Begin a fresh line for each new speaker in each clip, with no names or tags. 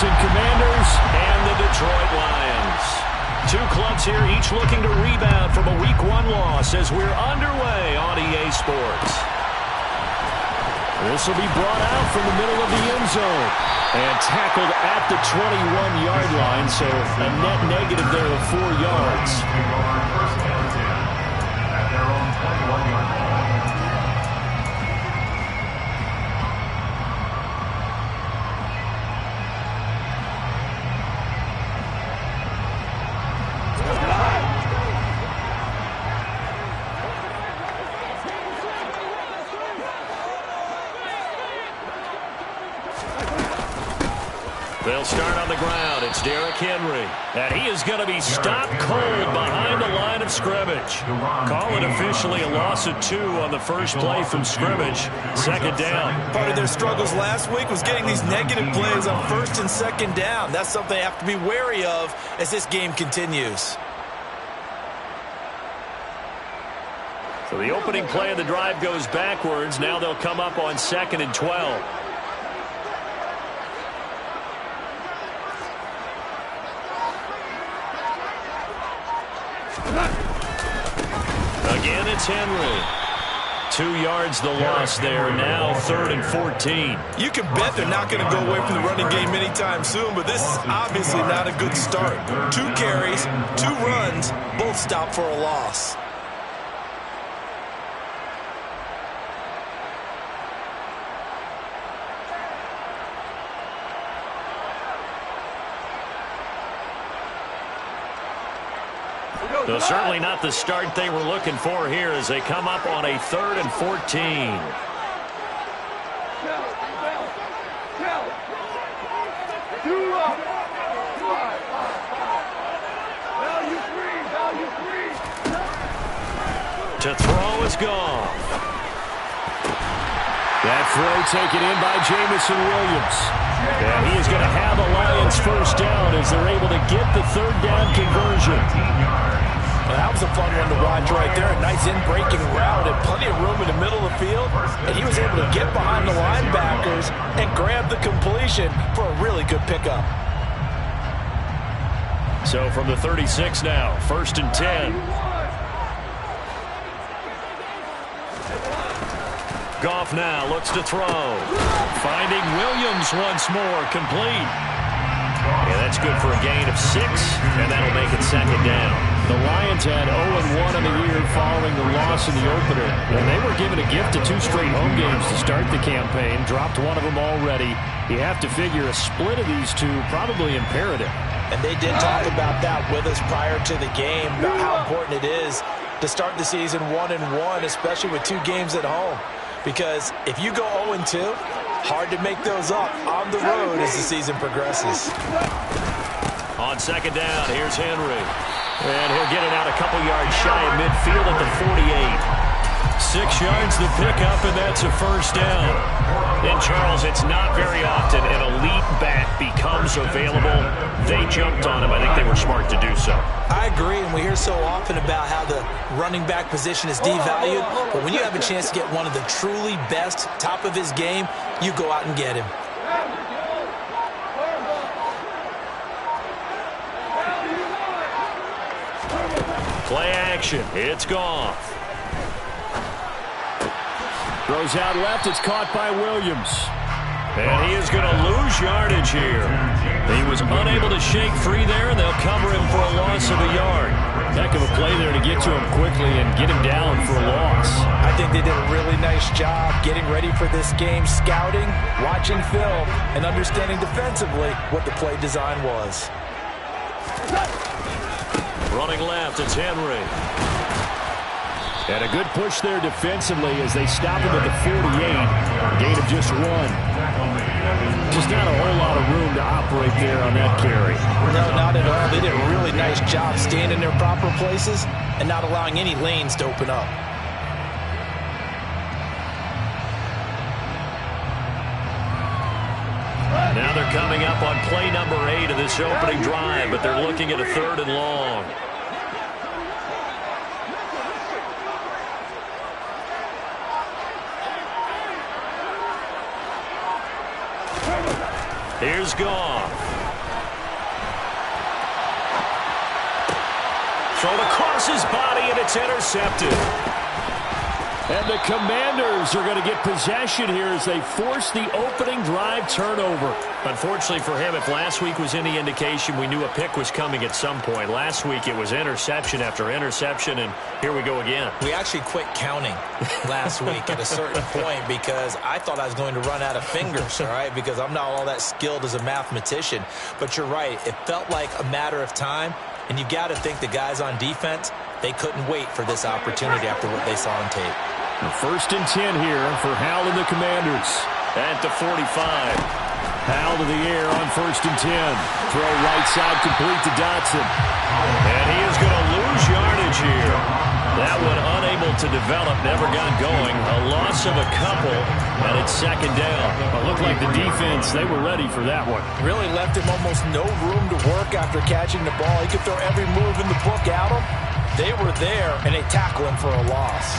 Washington Commanders and the Detroit Lions. Two clubs here, each looking to rebound from a Week 1 loss as we're underway on EA Sports. This will be brought out from the middle of the end zone and tackled at the 21-yard line, so a net negative there of 4 yards.
At their own 21-yard line.
They'll start on the ground. It's Derrick Henry. And he is going to be stopped cold behind the line of scrimmage. Call it officially a loss of 2 on the first play from scrimmage. Second down.
Part of their struggles last week was getting these negative plays on first and second down. That's something they have to be wary of as this game continues.
So the opening play of the drive goes backwards. Now they'll come up on 2nd and 12. Again, it's Henry. 2 yards the loss there. Now 3rd and 14.
You can bet they're not going to go away from the running game anytime soon, but this is obviously not a good start. 2 carries, 2 runs, both stopped for a loss.
So certainly not the start they were looking for here as they come up on a 3rd and 14. To throw is gone. That throw taken in by Jamison Williams. And he is going to have a Lions first down as they're able to get the 3rd down conversion.
Well, that was a fun one to watch right there. A nice in-breaking route and plenty of room in the middle of the field. And he was able to get behind the linebackers and grab the completion for a really good pickup.
So from the 36 now, 1st and 10. Goff now looks to throw. Finding Williams once more, complete. Yeah, that's good for a gain of 6, and that'll make it 2nd down. The Lions had 0-1 in the year following the loss in the opener, and they were given a gift of 2 straight home games to start the campaign. Dropped one of them already. You have to figure a split of these 2 probably imperative.
And they did talk about that with us prior to the game, about how important it is to start the season 1-1, especially with 2 games at home. Because if you go 0-2, hard to make those up on the road as the season progresses.
On 2nd down, here's Henry. And he'll get it out a couple yards shy of midfield at the 48. 6 yards the pickup, and that's a first down. And, Charles, it's not very often an elite back becomes available. They jumped on him. I think they were smart to do so.
I agree, and we hear so often about how the running back position is devalued. But when you have a chance to get one of the truly best, top of his game, you go out and get him.
Play action. It's gone. Throws out left. It's caught by Williams. And he is going to lose yardage here. He was unable to shake free there, and they'll cover him for a loss of a yard. Heck of a play there to get to him quickly and get him down for a loss.
I think they did a really nice job getting ready for this game, scouting, watching film, and understanding defensively what the play design was.
Running left, it's Henry. And a good push there defensively as they stop him at the 48. Gain of just 1. Just not a whole lot of room to operate there on that carry.
No, not at all. They did a really nice job staying in their proper places and not allowing any lanes to open up.
Now they're coming up on play number 8 of this opening drive, but they're looking at a 3rd and long. Here's Goff. Thrown across his body, and it's intercepted. And the Commanders are going to get possession here as they force the opening drive turnover. Unfortunately for him, if last week was any indication, we knew a pick was coming at some point. Last week it was interception after interception, and here we go again.
We actually quit counting last week at a certain point because I thought I was going to run out of fingers, all right, because I'm not all that skilled as a mathematician. But you're right. It felt like a matter of time, and you've got to think the guys on defense, they couldn't wait for this opportunity after what they saw on tape.
First and 10 here for Howell and the Commanders. At the 45. Howell to the air on first and 10. Throw right side complete to Dotson. And he is going to lose yardage here. That one unable to develop, never got going. A loss of a couple, and it's second down. It looked like the defense, they were ready for that one.
Really left him almost no room to work after catching the ball. He could throw every move in the book at him. They were there, and they tackle him for a loss.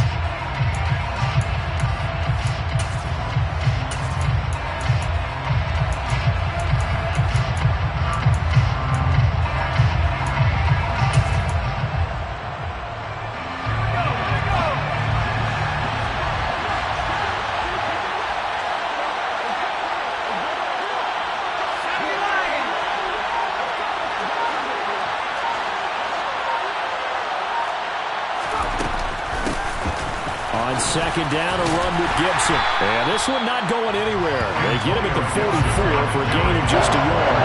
Second down, a run with Gibson. And this one not going anywhere. They get him at the 44 for a gain of just a yard.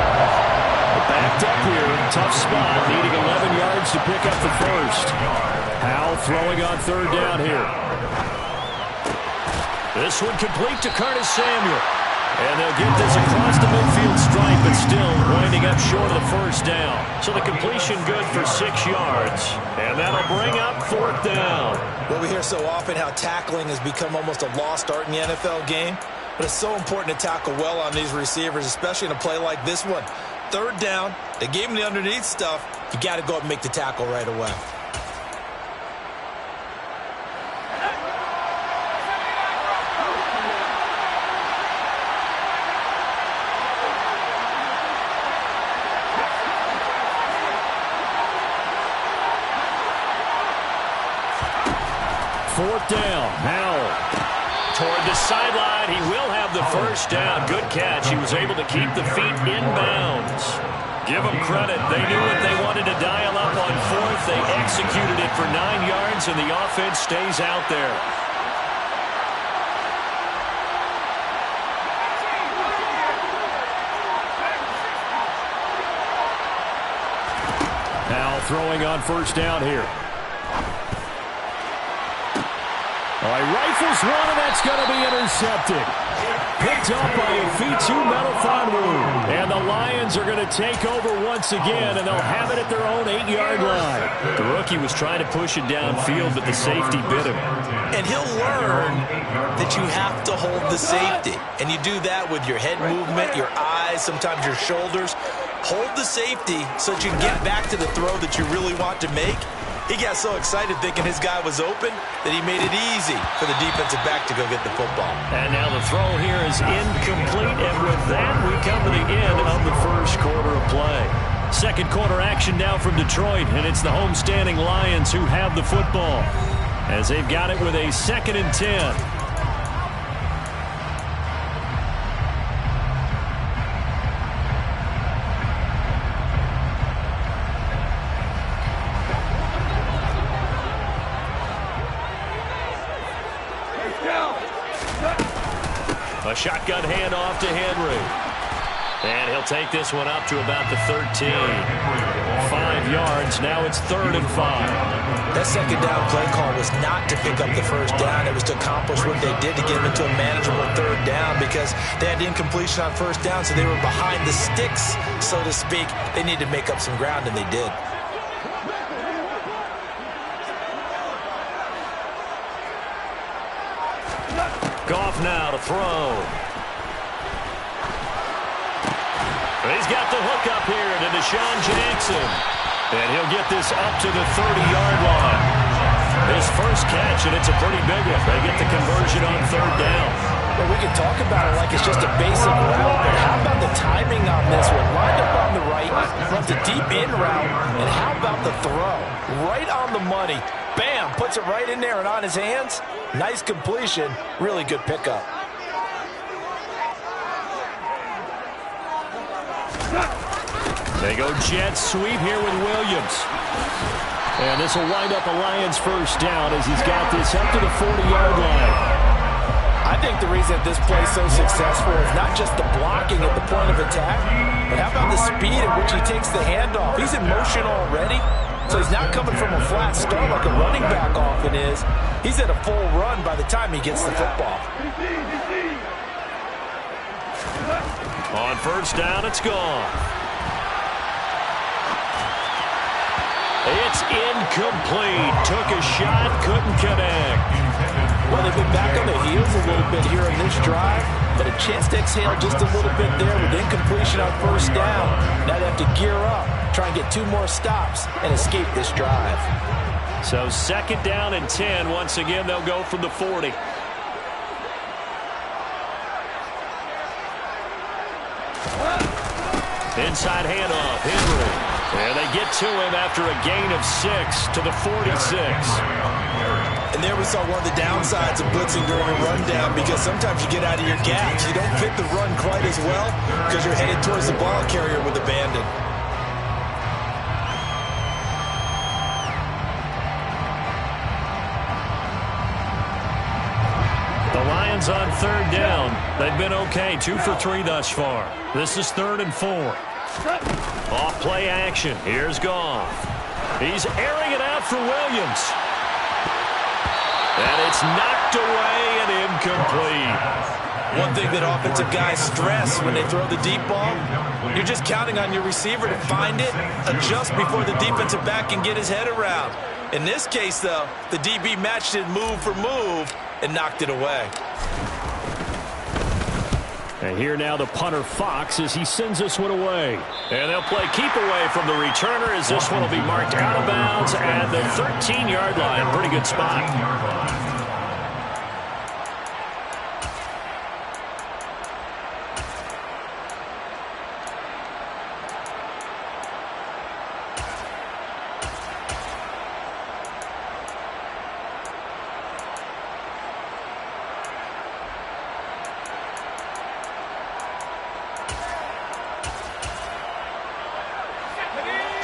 Backed up here, tough spot, needing 11 yards to pick up the first. Howell throwing on third down here. This one complete to Curtis Samuel. And they'll get this across the midfield stripe, but still winding up short of the first down. So the completion good for 6 yards. And that'll bring up fourth down.
Well, we hear so often how tackling has become almost a lost art in the NFL game. But it's so important to tackle well on these receivers, especially in a play like this one. Third down, they gave him the underneath stuff. You got to go up and make the tackle right away.
Fourth down, Howell. Toward the sideline, he will have the first down. Good catch. He was able to keep the feet in bounds. Give them credit. They knew what they wanted to dial up on fourth. They executed it for 9 yards, and the offense stays out there. Howell throwing on first down here. He rifles one, and that's going to be intercepted. Picked up by a V2 metal thigh wound. And the Lions are going to take over once again, and they'll have it at their own 8-yard line. The rookie was trying to push it downfield, but the safety bit him.
And he'll learn that you have to hold the safety. And you do that with your head movement, your eyes, sometimes your shoulders. Hold the safety so that you can get back to the throw that you really want to make. He got so excited thinking his guy was open that he made it easy for the defensive back to go get the football.
And now the throw here is incomplete, and with that, we come to the end of the first quarter of play. Second quarter action now from Detroit, and it's the homestanding Lions who have the football as they've got it with a 2nd and 10. A shotgun handoff to Henry. And he'll take this one up to about the 13. 5 yards. Now it's 3rd and 5.
That second down play call was not to pick up the first down. It was to accomplish what they did to get them into a manageable 3rd down because they had incompletion on first down, so they were behind the sticks, so to speak. They needed to make up some ground, and they did.
Goff now to throw. He's got the hook up here to Deshaun Jackson. And he'll get this up to the 30-yard line. His first catch, and it's a pretty big one. They get the conversion on 3rd down.
Well, we can talk about it like it's just a basic route, but how about the timing on this one? Lined up on the right, runs a deep in route, and how about the throw? Right on the money. Bam! Puts it right in there and on his hands. Nice completion. Really good pickup.
They go jet sweep here with Williams. And this will wind up a Lions first down as he's got this up to the 40-yard line.
I think the reason that this play is so successful is not just the blocking at the point of attack, but how about the speed at which he takes the handoff? He's in motion already, so he's not coming from a flat start like a running back often is. He's at a full run by the time he gets the football.
On first down, it's gone. It's incomplete. Took a shot, couldn't connect.
Well, they've been back on the heels a little bit here in this drive, but a chance to exhale just a little bit there with incompletion on first down. Now they have to gear up, try and get 2 more stops, and escape this drive.
So second down and 10. Once again, they'll go from the 40. Inside handoff, Henry. And they get to him after a gain of 6 to the 46.
And there we saw one of the downsides of blitzing during a rundown, because sometimes you get out of your gaps. You don't fit the run quite as well because you're headed towards the ball carrier with abandon.
The Lions on third down. They've been okay, 2 for 3 thus far. This is 3rd and 4. Off play action. Here's Goff. He's airing it out for Williams. And it's knocked away and incomplete.
One thing that offensive guys stress when they throw the deep ball, you're just counting on your receiver to find it, adjust before the defensive back can get his head around. In this case, though, the DB matched it move for move and knocked it away.
And here now the punter Fox as he sends this one away. And they'll play keep away from the returner as this one will be marked out of bounds at the 13-yard line. Pretty good spot.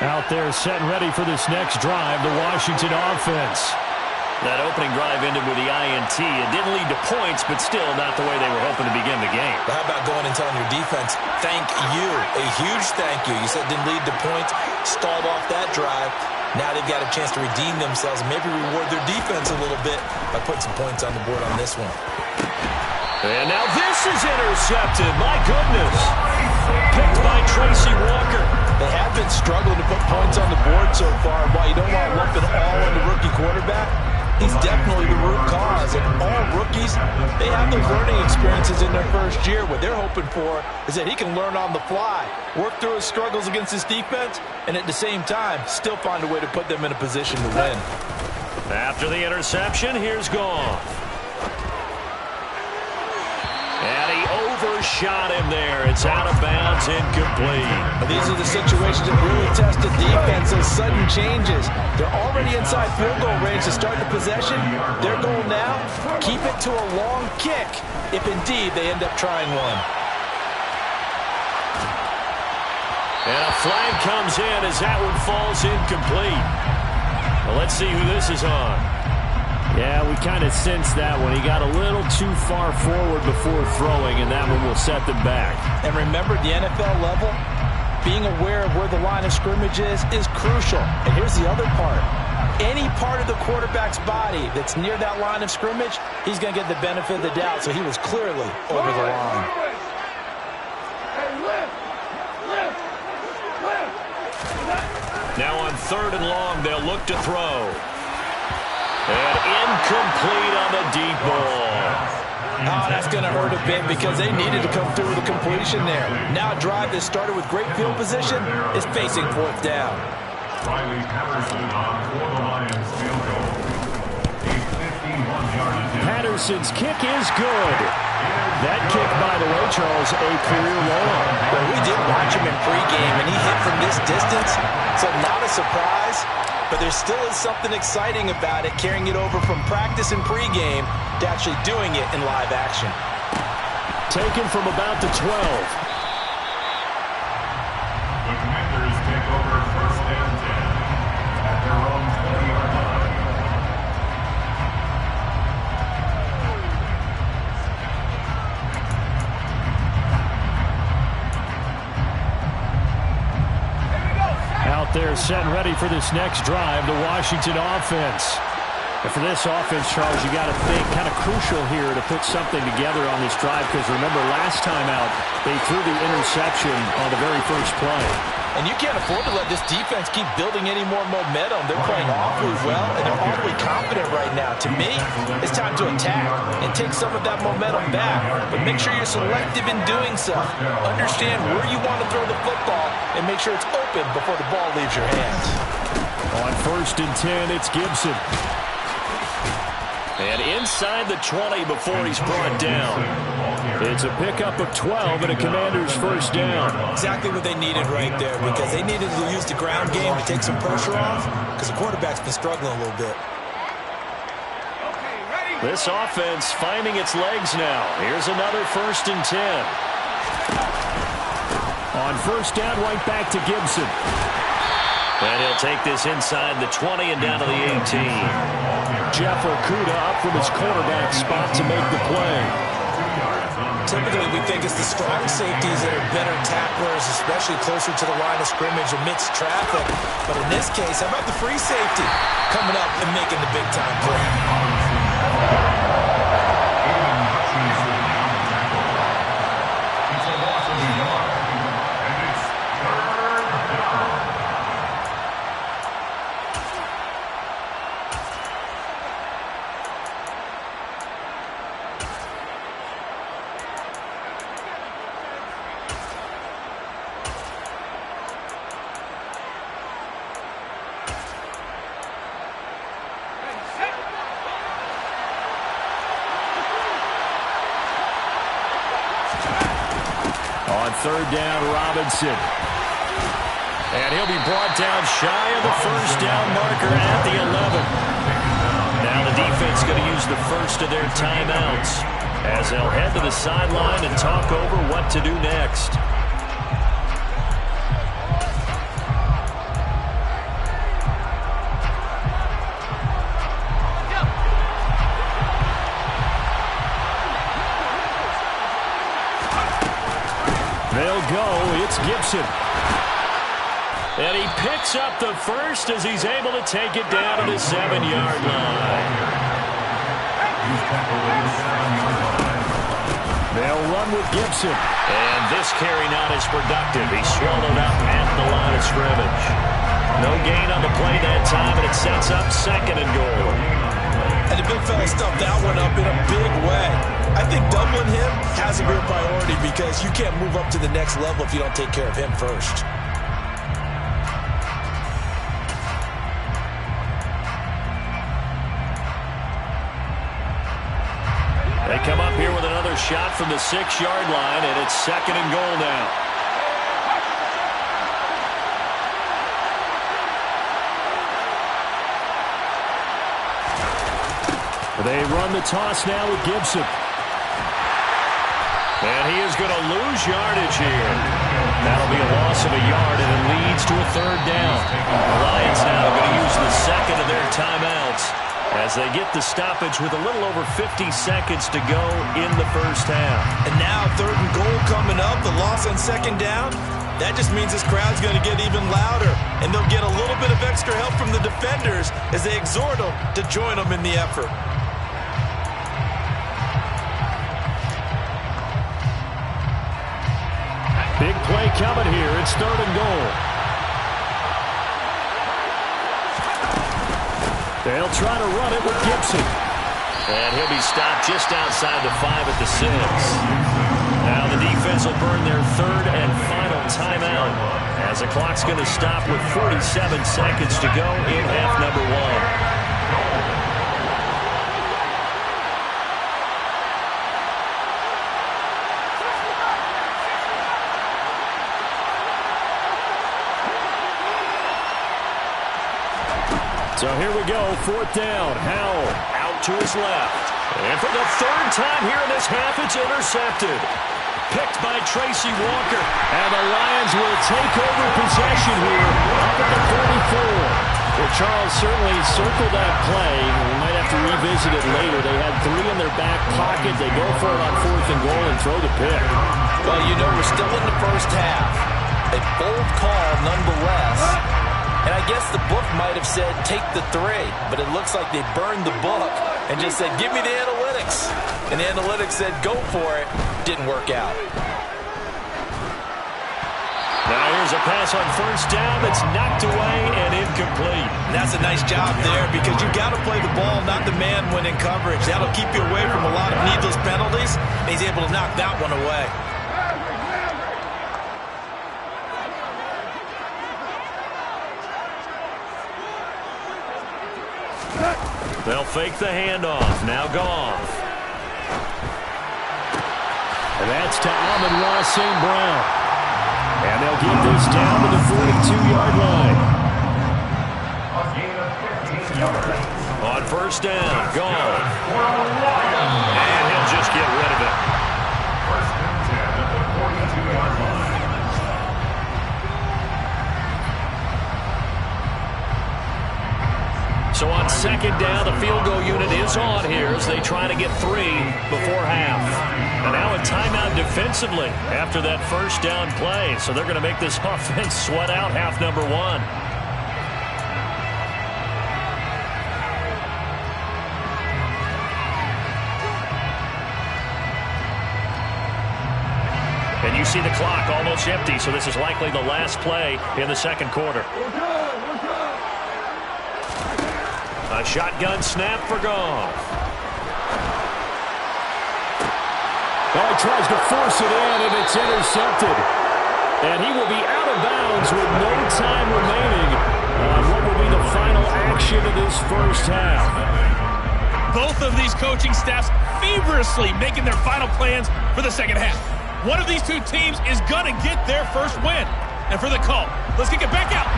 Out there setting ready for this next drive, the Washington offense. That opening drive ended with the INT. It didn't lead to points, but still not the way they were hoping to begin the game.
But how about going and telling your defense, thank you, a huge thank you. You said it didn't lead to points, stalled off that drive. Now they've got a chance to redeem themselves and maybe reward their defense a little bit by putting some points on the board on this one.
And now this is intercepted. My goodness. Picked by Tracy Walker.
They have been struggling to put points on the board so far. While you don't want to lump it all on the rookie quarterback, he's definitely the root cause. And all rookies, they have those learning experiences in their first year. What they're hoping for is that he can learn on the fly, work through his struggles against his defense, and at the same time, still find a way to put them in a position to win.
After the interception, here's Goff. And he overshot him there. It's out of bounds, incomplete.
These are the situations that really test the defense, those sudden changes. They're already inside field goal range to start the possession. Their goal now, keep it to a long kick, if indeed they end up trying one.
And a flag comes in as that one falls incomplete. Well, let's see who this is on. Yeah, we kind of sensed that one. He got a little too far forward before throwing, and that one will set them back.
And remember, the NFL level, being aware of where the line of scrimmage is crucial. And here's the other part. Any part of the quarterback's body that's near that line of scrimmage, he's going to get the benefit of the doubt. So he was clearly over the line.
Now on 3rd and long, they'll look to throw. And incomplete on the deep ball.
Oh, that's going to hurt a bit because they needed to come through with a completion there. Now a drive that started with great field position is facing 4th down.
Riley Patterson on for the Lions field goal. A 51-yard attempt.
Patterson's kick is good. That kick, by the way, Charles, a career long.
Well, we did watch him in pregame, and he hit from this distance, so not a surprise. But there still is something exciting about it, carrying it over from practice and pregame to actually doing it in live action.
Taken from about the 12.
The Commanders take over first and 10 at their own 20-yard line.
Out there set and ready for this next drive, the Washington offense. And for this offense, Charles, you got to think kind of crucial here to put something together on this drive, because remember last time out they threw the interception on the very first play.
And you can't afford to let this defense keep building any more momentum. They're playing awfully well, and they're awfully confident right now. To me, it's time to attack and take some of that momentum back. But make sure you're selective in doing so. Understand where you want to throw the football and make sure it's open before the ball leaves your hands.
On first and 10, it's Gibson. And inside the 20 before he's brought down. It's a pickup of 12 and a Commander's first down.
Exactly what they needed right there, because they needed to use the ground game to take some pressure off, because the quarterback's been struggling a little bit.
This offense finding its legs now. Here's another first and 10. On first down, right back to Gibson. And he'll take this inside the 20 and down to the 18. Jeff Okudah up from his cornerback spot to make the play.
Typically, we think it's the strong safeties that are better tacklers, especially closer to the line of scrimmage amidst traffic. But in this case, how about the free safety coming up and making the big-time play?
Third down, Robinson. And he'll be brought down shy of the first down marker at the 11. Now the defense going to use the first of their timeouts as they'll head to the sideline and talk over what to do next. They'll go. It's Gibson. And he picks up the first as he's able to take it down to the 7-yard line. They'll run with Gibson. And this carry not as productive. He's swallowed up at the line of scrimmage. No gain on the play that time, and it sets up second and goal.
And the big fella stuffed that one up in a big way. I think doubling him has a real priority, because you can't move up to the next level if you don't take care of him first.
They come up here with another shot from the 6-yard line, and it's second and goal now. They run the toss now with Gibson. And he is going to lose yardage here. That'll be a loss of a yard, and it leads to a third down. The Lions now going to use the second of their timeouts as they get the stoppage with a little over 50 seconds to go in the first half.
And now third and goal coming up, the loss on second down. That just means this crowd's going to get even louder, and they'll get a little bit of extra help from the defenders as they exhort them to join them in the effort.
Big play coming here. It's third and goal. They'll try to run it with Gibson. And he'll be stopped just outside the 5 at the 6. Now the defense will burn their third and final timeout as the clock's going to stop with 47 seconds to go in half number 1. So here we go, 4th down. Howell out to his left. And for the 3rd time here in this half, it's intercepted. Picked by Tracy Walker. And the Lions will take over possession here up at the 44. Well, Charles certainly circled that play. We might have to revisit it later. They had 3 in their back pocket. They go for it on 4th and goal and throw the pick.
Well, you know, we're still in the first half. A bold call nonetheless. And I guess the book might have said take the 3, but it looks like they burned the book and just said, give me the analytics. And the analytics said, go for it. Didn't work out.
Now here's a pass on 1st down that's knocked away and incomplete.
And that's a nice job there because you've got to play the ball, not the man when in coverage. That'll keep you away from a lot of needless penalties. And he's able to knock that one away.
They'll fake the handoff. Now Goff. And that's to Amon-Ra St. Brown. And they'll get this down to the 42-yard line. On 1st down, Goff. And he'll just get rid of it.
1st and 10 at the 42-yard line.
So on 2nd down, the field goal unit is on here as they try to get 3 before half. And now a timeout defensively after that 1st down play. So they're going to make this offense sweat out half number 1. And you see the clock almost empty, so this is likely the last play in the 2nd quarter. A shotgun snap for Goff. Oh, he tries to force it in, and it's intercepted. And he will be out of bounds with no time remaining on what will be the final action of this 1st half.
Both of these coaching staffs feverishly making their final plans for the 2nd half. One of these two teams is going to get their first win. And for the call, let's kick it back out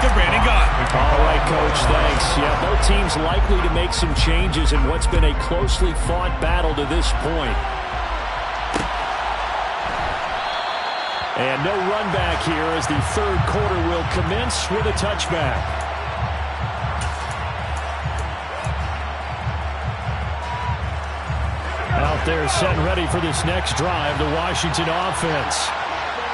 to Brandon Gott.
All right, Coach, thanks. Yeah, both teams likely to make some changes in what's been a closely fought battle to this point. And no run back here as the 3rd quarter will commence with a touchback. Out there set and ready for this next drive, the Washington offense.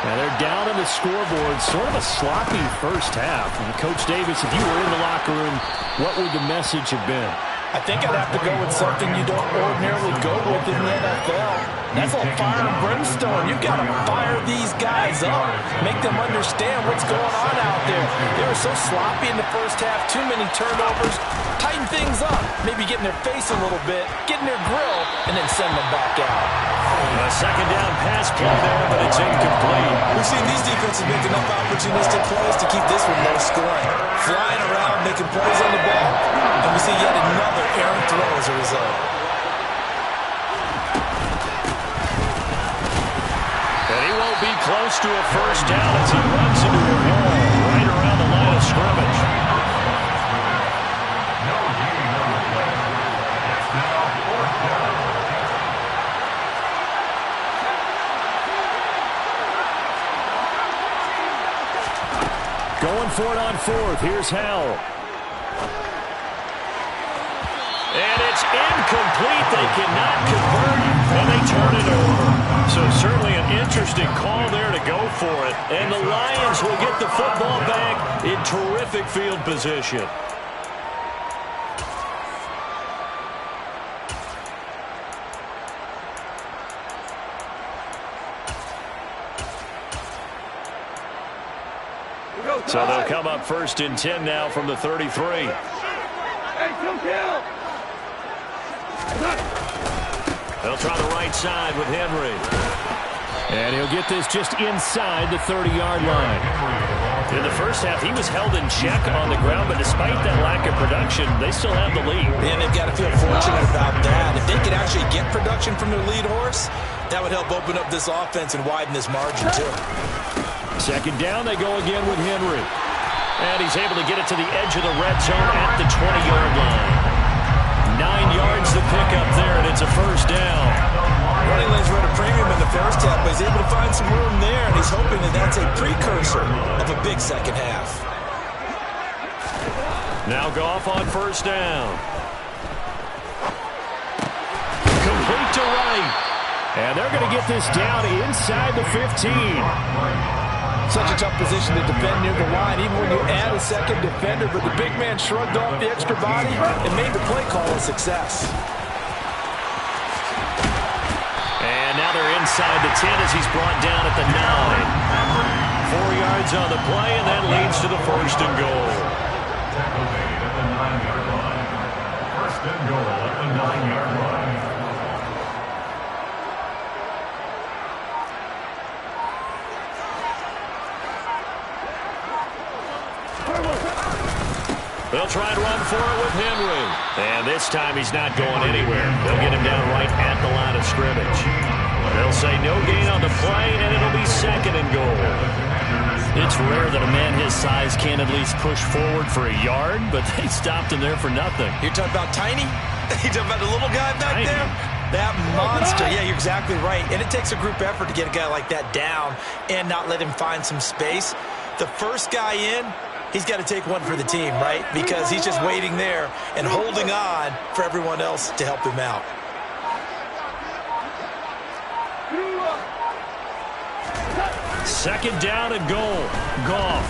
Now they're down on the scoreboard, sort of a sloppy 1st half. And Coach Davis, if you were in the locker room, what would the message have been?
I think I'd have to go with something you don't ordinarily go with in the NFL. That's all fire and brimstone. You've got to fire these guys up. Make them understand what's going on out there. They were so sloppy in the 1st half. Too many turnovers. Tighten things up. Maybe get in their face a little bit. Get in their grill. And then send them back out.
A 2nd down pass play there, but it's incomplete.
We've seen these defenses make enough opportunistic plays to keep this one low scoring. Flying around, making plays on the ball. And we see yet another errant throw as a result.
And he won't be close to a 1st down as he runs into a wall right around the line of scrimmage. Going for it on 4th. Here's Howell. And it's incomplete. They cannot convert, and they turn it over. So certainly an interesting call there to go for it. And the Lions will get the football back in terrific field position. So they'll come up 1st and 10 now from the 33. They'll try the right side with Henry. And he'll get this just inside the 30-yard line. In the 1st half, he was held in check on the ground, but despite that lack of production, they still have the lead.
And they've got to feel fortunate about that. If they could actually get production from their lead horse, that would help open up this offense and widen this margin, too.
2nd down, they go again with Henry. And he's able to get it to the edge of the red zone at the 20-yard line. 9 yards to pick up there, and it's a first down.
Running lanes were at a premium in the first half, but he's able to find some room there, and he's hoping that that's a precursor of a big second half.
Now Goff on first down. Complete to right. And they're going to get this down inside the 15.
Such a tough position to defend near the line, even when you add a second defender. But the big man shrugged off the extra body and made the play call a success.
And now they're inside the 10 as he's brought down at the 9. 4 yards on the play, and that leads to the first and goal.
Tackle made at the 9-yard line. First and goal at the 9-yard line.
They'll try and run for it with Henry. And this time he's not going anywhere. They'll get him down right at the line of scrimmage. They'll say no gain on the play, and it'll be second and goal. It's rare that a man his size can at least push forward for a yard, but they stopped him there for nothing.
You're talking about tiny? You're talking about the little guy back there? That monster. Yeah, you're exactly right. And it takes a group effort to get a guy like that down and not let him find some space. The first guy in, he's got to take one for the team, right? Because he's just waiting there and holding on for everyone else to help him out.
Second down and goal. Goff.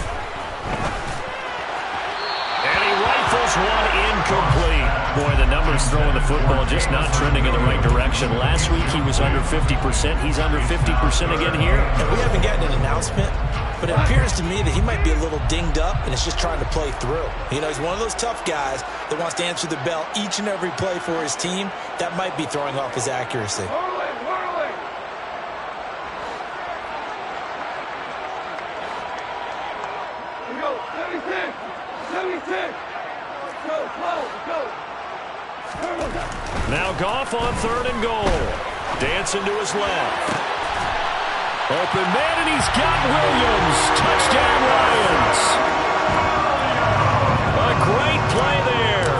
And he rifles one incomplete. Boy, the numbers throwing the football just not trending in the right direction. Last week he was under 50%. He's under 50% again here.
And we haven't gotten an announcement, but it appears to me that he might be a little dinged up and is just trying to play through. You know, he's one of those tough guys that wants to answer the bell each and every play for his team. That might be throwing off his accuracy.
Now Goff on third and goal. Dancing to his left. Open man, and he's got Williams. Touchdown, Lions. A great play there.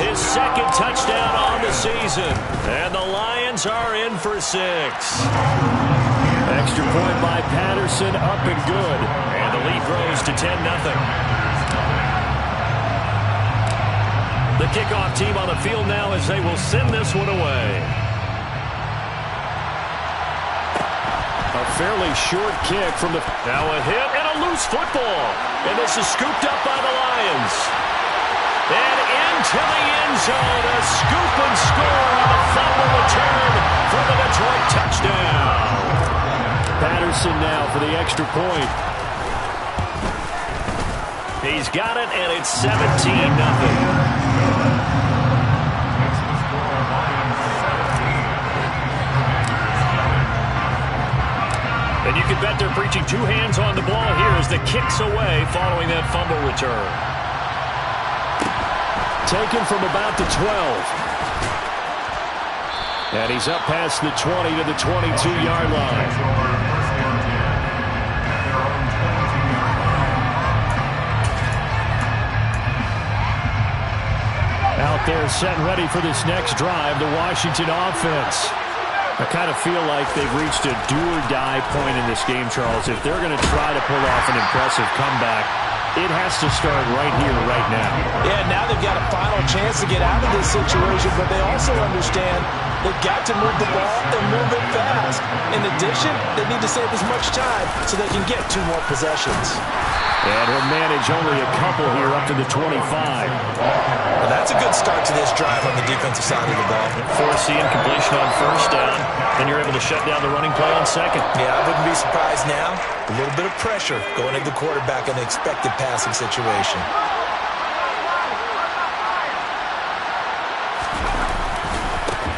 His second touchdown on the season. And the Lions are in for 6. Extra point by Patterson, up and good. And the lead grows to 10-0. The kickoff team on the field now as they will send this one away. A fairly short kick from the... Now a hit and a loose football. And this is scooped up by the Lions. And into the end zone. A scoop and score on the fumble return for the Detroit touchdown. Patterson now for the extra point. He's got it, and it's 17-0. And you can bet they're preaching 2 hands on the ball here as the kick's away following that fumble return. Taken from about the 12. And he's up past the 20 to the 22-yard line. Out there set and ready for this next drive, the Washington offense. I kind of feel like they've reached a do-or-die point in this game, Charles. If they're going to try to pull off an impressive comeback, it has to start right here, right now.
Yeah, now they've got a final chance to get out of this situation, but they also understand they've got to move the ball and move it fast. In addition, they need to save as much time so they can get 2 more possessions.
And he'll manage only a couple here up to the 25.
Well, that's a good start to this drive on the defensive side of the ball.
Forcing completion on first down, and you're able to shut down the running play on second.
Yeah, I wouldn't be surprised now. A little bit of pressure going into the quarterback in an expected passing situation.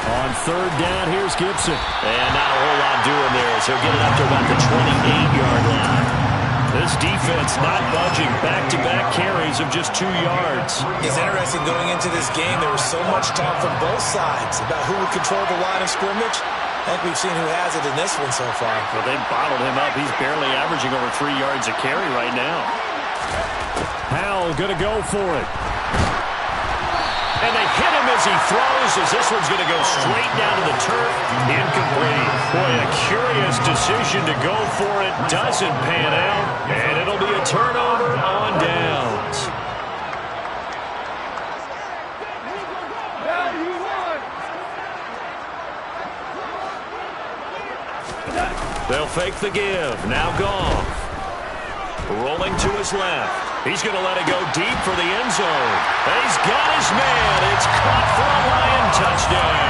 On third down, here's Gibson. And not a whole lot doing there, so he'll get it up to about the 28-yard line. This defense not budging. Back-to-back carries of just 2 yards.
It's interesting going into this game. There was so much talk from both sides about who would control the line of scrimmage. I think we've seen who has it in this one so far.
Well, they bottled him up. He's barely averaging over 3 yards a carry right now. Howell going to go for it. And they hit him as he throws, as this one's going to go straight down to the turf. Incomplete. Boy, a curious decision to go for it. Doesn't pan out. And it'll be a turnover on downs. They'll fake the give. Now Goff. Rolling to his left. He's going to let it go deep for the end zone. And he's got his man. It's caught for a Lion touchdown.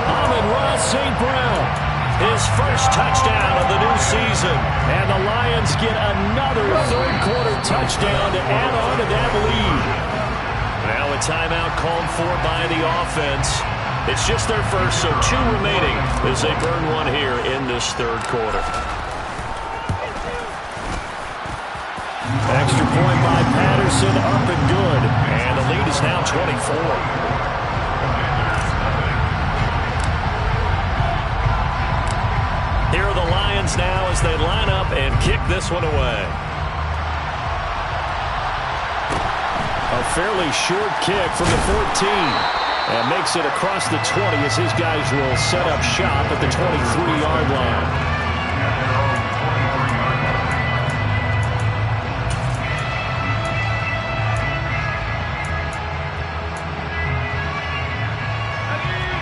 Amon-Ra St. Brown. His first touchdown of the new season. And the Lions get another third-quarter touchdown to add on to that lead. Now a timeout called for by the offense. It's just their first, so 2 remaining as they burn one here in this third quarter. Extra point by Patterson, up and good. And the lead is now 24. Here are the Lions now as they line up and kick this one away. A fairly short kick from the 14. And makes it across the 20 as his guys will set up shop at the 23-yard line.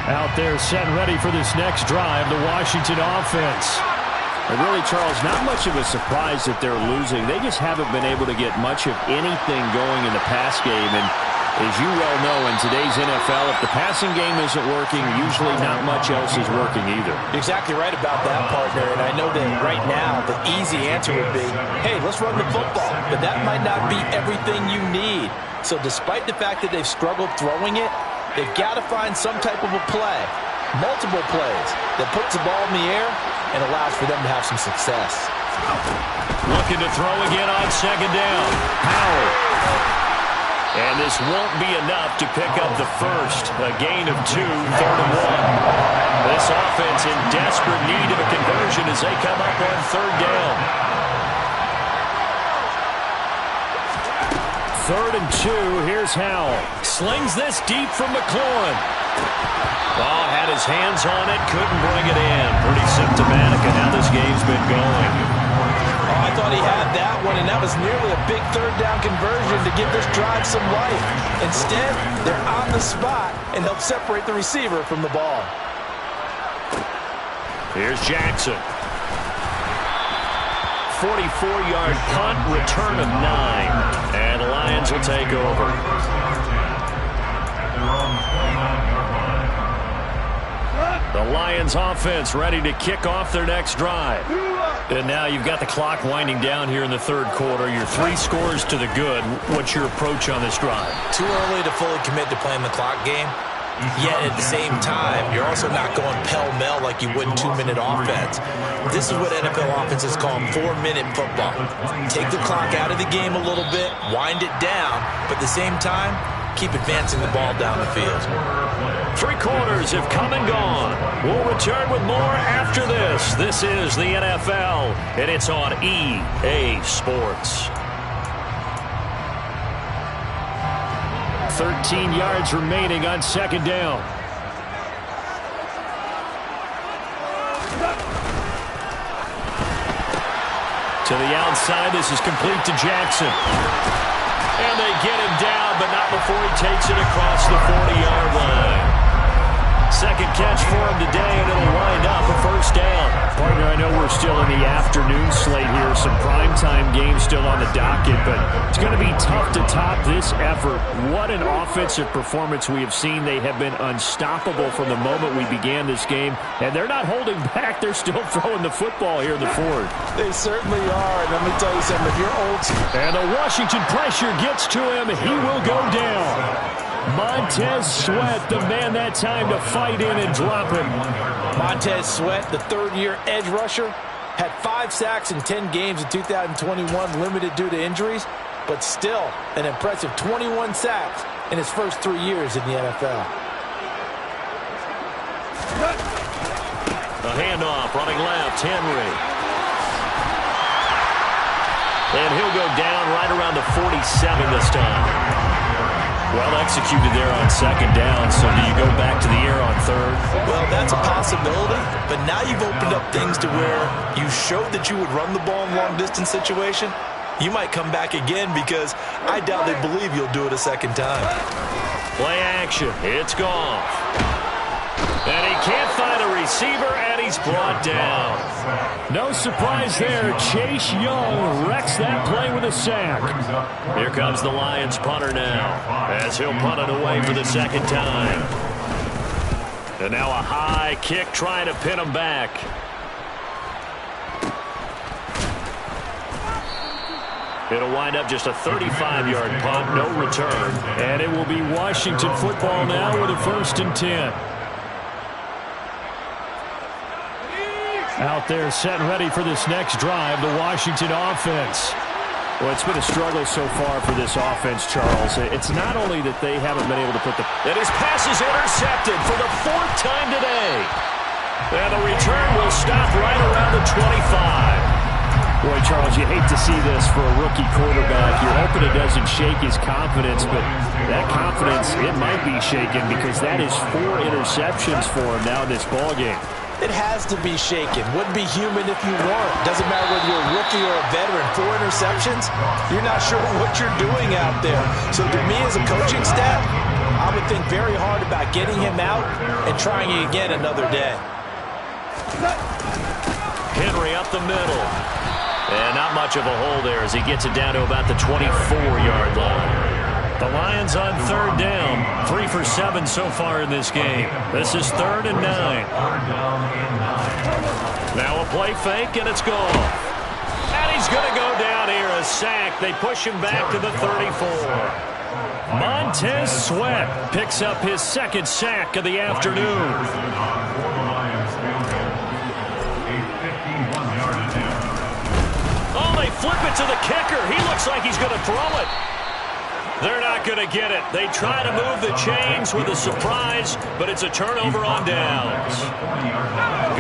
Out there set and ready for this next drive, the Washington offense.
And really, Charles, not much of a surprise that they're losing. They just haven't been able to get much of anything going in the pass game. And as you well know, in today's NFL, if the passing game isn't working, usually not much else is working either.
You're exactly right about that, partner. And I know that right now the easy answer would be, hey, let's run the football. But that might not be everything you need. So despite the fact that they've struggled throwing it, they've got to find some type of a play, multiple plays, that puts the ball in the air and allows for them to have some success.
Looking to throw again on second down. Howell. And this won't be enough to pick up the first. A gain of 2, 3rd and 1. This offense in desperate need of a conversion as they come up on 3rd down. 3rd and 2. Here's Howell. Slings this deep from McLaurin. Oh, had his hands on it. Couldn't bring it in. Pretty symptomatic of how this game's been going.
Oh, I thought he had that one, and that was nearly a big 3rd down conversion to give this drive some life. Instead, they're on the spot and help separate the receiver from the ball.
Here's Jackson. 44-yard punt, return of 9. And the Lions will take over. The Lions offense ready to kick off their next drive. And now you've got the clock winding down here in the 3rd quarter. You're 3 scores to the good. What's your approach on this drive?
Too early to fully commit to playing the clock game. Yet at the same time, you're also not going pell-mell like you would in 2-minute offense. This is what NFL offenses call 4-minute football. Take the clock out of the game a little bit, wind it down, but at the same time, keep advancing the ball down the field.
3 quarters have come and gone. We'll return with more after this. This is the NFL, and it's on EA Sports. 13 yards remaining on 2nd down. To the outside, this is complete to Jackson. And they get him down, but not before he takes it across the 40-yard line. Second catch for him today, and it'll wind up a 1st down. Partner, I know we're still in the afternoon slate here. Some primetime games still on the docket, but it's going to be tough to top this effort. What an offensive performance we have seen. They have been unstoppable from the moment we began this game, and they're not holding back. They're still throwing the football here in the 4th.
They certainly are, and let me tell you something. If you're old...
And the Washington pressure gets to him. He will go down. Montez Sweat, the man that time to fight in and drop him.
Montez Sweat, the 3rd-year edge rusher, had 5 sacks in 10 games in 2021, limited due to injuries, but still an impressive 21 sacks in his first 3 years in the NFL. A
handoff, running left, Henry. And he'll go down right around the 47 this time. Well executed there on second down, so do you go back to the air on third?
Well, that's a possibility, but now you've opened up things to where you showed that you would run the ball in long-distance situation. You might come back again because I doubt they believe you'll do it a second time.
Play action. It's gone. And he can't find a receiver, and he's brought down.
No surprise there. Chase Young wrecks that play with a sack.
Here comes the Lions punter now, as he'll punt it away for the second time. And now a high kick trying to pin him back. It'll wind up just a 35-yard punt, no return.
And it will be Washington football now with a 1st and 10. Out there set and ready for this next drive, the Washington offense. Well, it's been a struggle so far for this offense, Charles. It's not only that they haven't been able to put the...
And his pass is intercepted for the 4th time today. And the return will stop right around the 25.
Boy, Charles, you hate to see this for a rookie quarterback. You're hoping it doesn't shake his confidence, but that confidence, it might be shaken because that is 4 interceptions for him now in this ballgame.
It has to be shaken. Wouldn't be human if you weren't. Doesn't matter whether you're a rookie or a veteran. 4 interceptions, you're not sure what you're doing out there. So to me as a coaching staff, I would think very hard about getting him out and trying it again another day.
Henry up the middle. And not much of a hole there as he gets it down to about the 24-yard line. The Lions on 3rd down. 3 for 7 so far in this game. This is 3rd and 9. Now a play fake, and it's gone. And he's going to go down here, a sack. They push him back to the 34. Montez Sweat picks up his 2nd sack of the afternoon. Oh, they flip it to the kicker. He looks like he's going to throw it. They're not going to get it. They try to move the chains with a surprise, but it's a turnover on downs.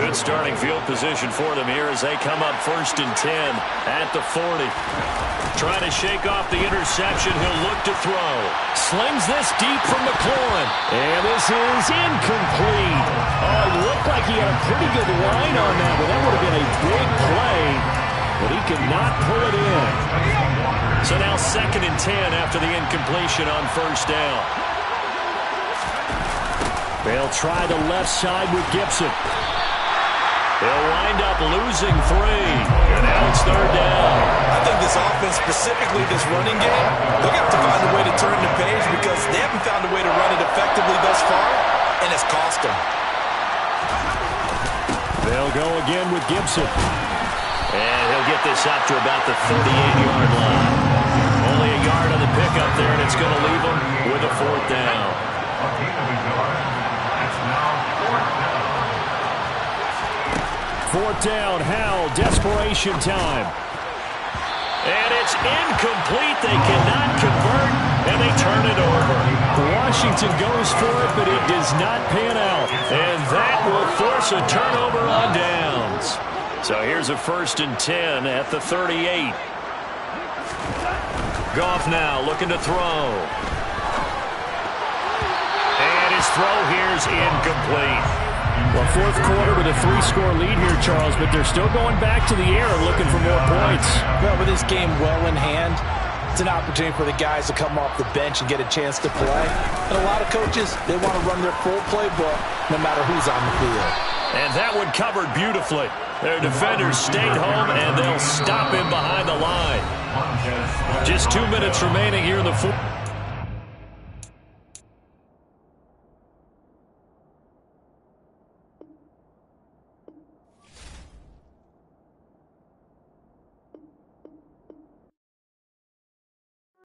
Good starting field position for them here as they come up 1st and 10 at the 40. Trying to shake off the interception. He'll look to throw. Slings this deep from McLaurin.
And this is incomplete. Oh, it looked like he had a pretty good line on that, but that would have been a big play. But he could not pull it in.
So now 2nd and 10 after the incompletion on 1st down.
They'll try the left side with Gibson.
They'll wind up losing 3. And now it's 3rd down.
I think this offense, specifically this running game, they're going to have to find a way to turn the page because they haven't found a way to run it effectively thus far, and it's cost them.
They'll go again with Gibson.
And he'll get this up to about the 38-yard line. Only a yard on the pickup there, and it's going to leave him with a 4th down.
Fourth down, Howell, desperation time.
And it's incomplete. They cannot convert, and they turn it over.
Washington goes for it, but it does not pan out.
And that will force a turnover on downs. So here's a 1st and 10 at the 38. Goff now looking to throw. And his throw here's incomplete.
Well, 4th quarter with a 3-score lead here, Charles, but they're still going back to the air and looking for more points.
Well, with this game well in hand, it's an opportunity for the guys to come off the bench and get a chance to play. And a lot of coaches, they want to run their full playbook no matter who's on the field.
And that one covered beautifully. Their defenders stayed home, and they'll stop him behind the line. Just 2 minutes remaining here in the fourth.